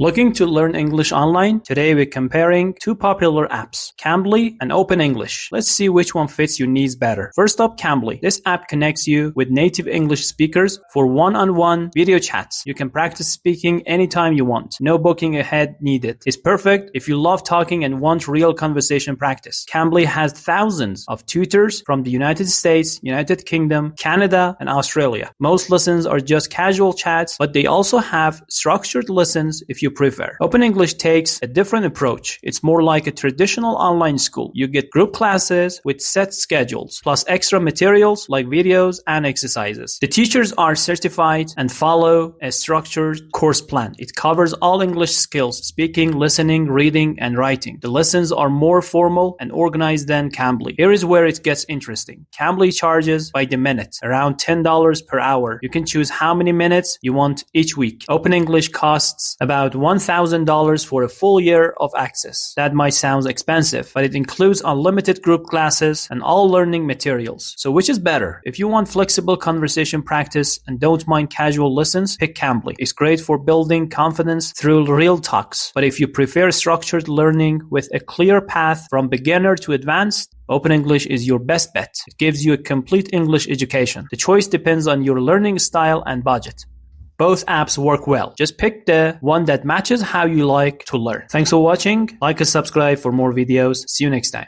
Looking to learn English online? Today we're comparing two popular apps, Cambly and Open English. Let's see which one fits your needs better. First up, Cambly. This app connects you with native English speakers for one-on-one video chats. You can practice speaking anytime you want. No booking ahead needed. It's perfect if you love talking and want real conversation practice. Cambly has thousands of tutors from the United States, United Kingdom, Canada, and Australia. Most lessons are just casual chats, but they also have structured lessons if you prefer. Open English takes a different approach. It's more like a traditional online school. You get group classes with set schedules, plus extra materials like videos and exercises. The teachers are certified and follow a structured course plan. It covers all English skills, speaking, listening, reading, and writing. The lessons are more formal and organized than Cambly. Here is where it gets interesting. Cambly charges by the minute, around $10 per hour. You can choose how many minutes you want each week. Open English costs about $1,000 for a full year of access. That might sound expensive, but it includes unlimited group classes and all learning materials. So which is better? If you want flexible conversation practice and don't mind casual lessons, pick Cambly. It's great for building confidence through real talks. But if you prefer structured learning with a clear path from beginner to advanced, Open English is your best bet. It gives you a complete English education. The choice depends on your learning style and budget. Both apps work well. Just pick the one that matches how you like to learn. Thanks for watching. Like and subscribe for more videos. See you next time.